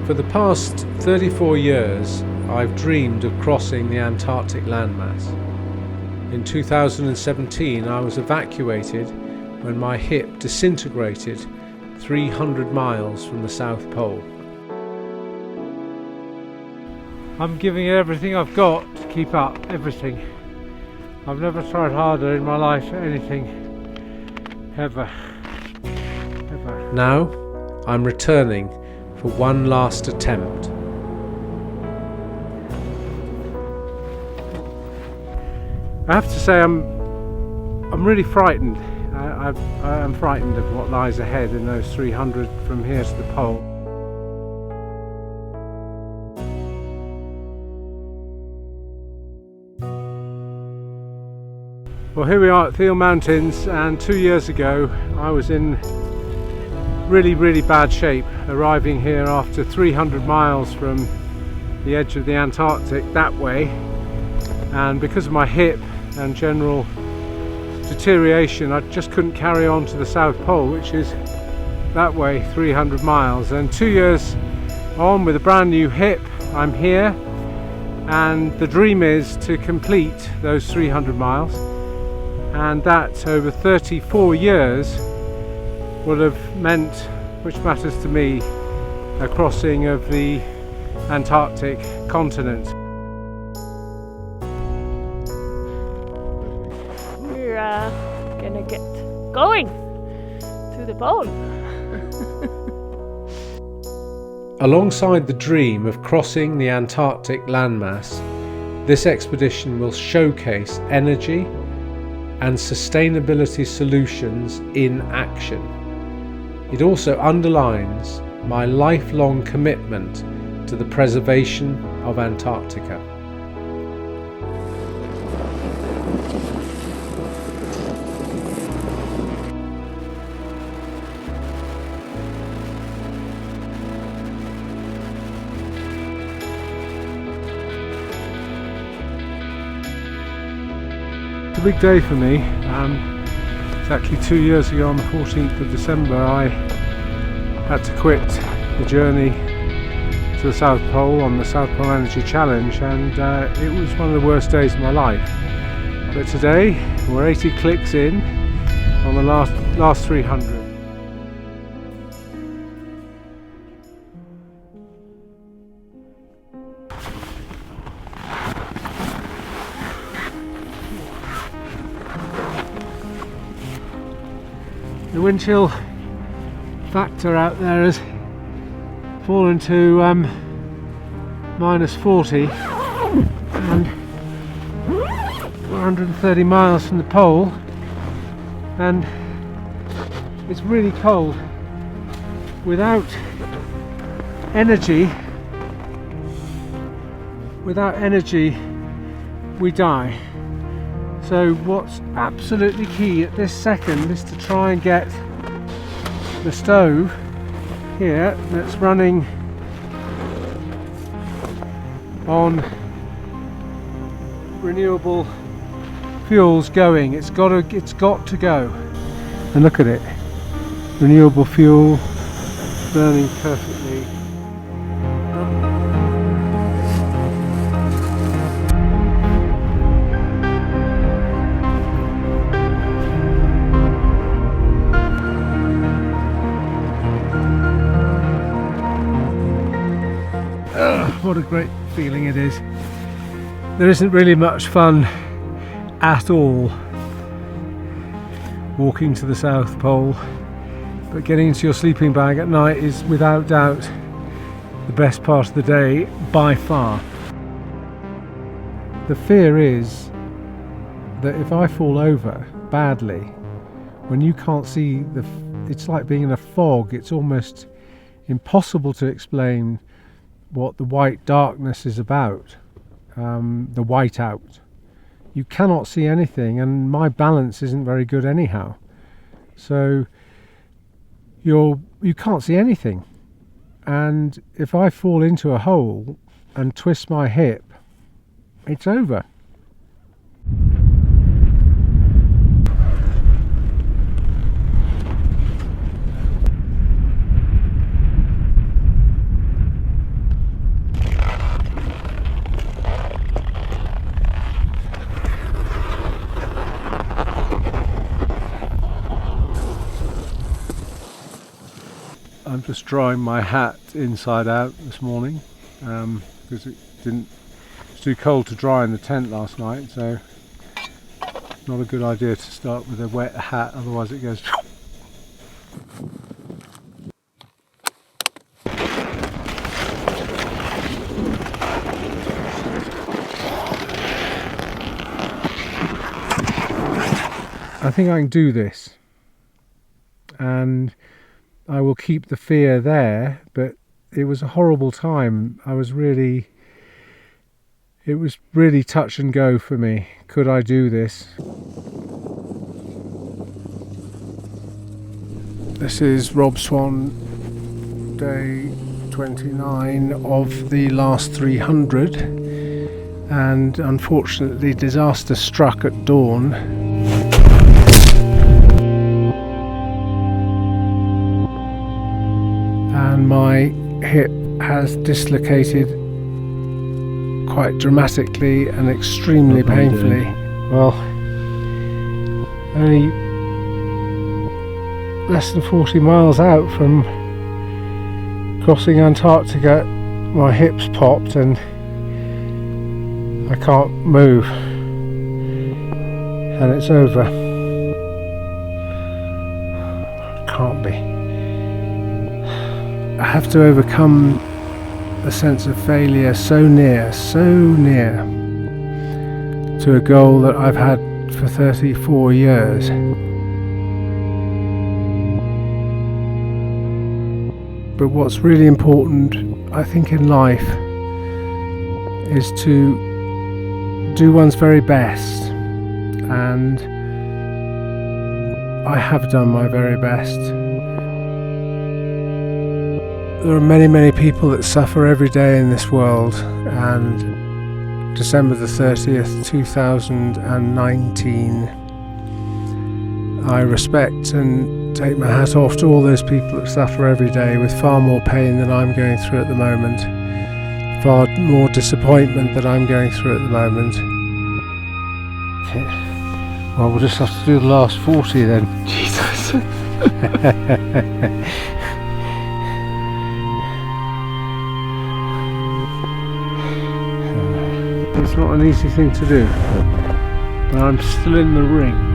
For the past 34 years, I've dreamed of crossing the Antarctic landmass. In 2017, I was evacuated when my hip disintegrated 300 miles from the South Pole. I'm giving it everything I've got to keep up, everything. I've never tried harder in my life for anything, ever. Now, I'm returning for one last attempt. I have to say I'm really frightened. I'm frightened of what lies ahead in those 300 from here to the pole. Well, here we are at Thiel Mountains, and 2 years ago I was in really bad shape, arriving here after 300 miles from the edge of the Antarctic that way, and because of my hip and general deterioration I just couldn't carry on to the South Pole, which is that way 300 miles. And 2 years on with a brand new hip, I'm here, and the dream is to complete those 300 miles, and that over 34 years would have meant, which matters to me, a crossing of the Antarctic continent. We're gonna get going to the pole. Alongside the dream of crossing the Antarctic landmass, this expedition will showcase energy and sustainability solutions in action. It also underlines my lifelong commitment to the preservation of Antarctica. It's a big day for me. Exactly 2 years ago on the 14th of December I had to quit the journey to the South Pole on the South Pole Energy Challenge, and it was one of the worst days of my life. But today we're 80 clicks in on the last 300. The wind chill factor out there has fallen to -40, and we're 130 miles from the pole, and it's really cold. Without energy we die. So what's absolutely key at this second is to try and get the stove here that's running on renewable fuels going. It's got to go. And look at it. Renewable fuel burning perfectly. What a great feeling it is. There isn't really much fun at all walking to the South Pole, but getting into your sleeping bag at night is without doubt the best part of the day by far. The fear is that if I fall over badly, when you can't see it's like being in a fog. It's almost impossible to explain what the white darkness is about, the whiteout. You cannot see anything, and my balance isn't very good anyhow. So you can't see anything, and if I fall into a hole and twist my hip, it's over. I'm just drying my hat inside out this morning because it's too cold to dry in the tent last night, so not a good idea to start with a wet hat, otherwise it goes. I think I can do this, and I will keep the fear there, but it was a horrible time. It was really touch and go for me. Could I do this? This is Rob Swan, day 29 of the last 300, and unfortunately disaster struck at dawn. And my hip has dislocated quite dramatically and extremely painfully. Well, only less than 40 miles out from crossing Antarctica, my hips popped and I can't move, and it's over. Can't be. I have to overcome the sense of failure so near to a goal that I've had for 34 years. But what's really important, I think, in life is to do one's very best, and I have done my very best. There are many people that suffer every day in this world, and December the 30th, 2019, I respect and take my hat off to all those people that suffer every day with far more pain than I'm going through at the moment, far more disappointment that I'm going through at the moment. Well, we'll just have to do the last 40 then. Jesus. It's not an easy thing to do, but I'm still in the ring.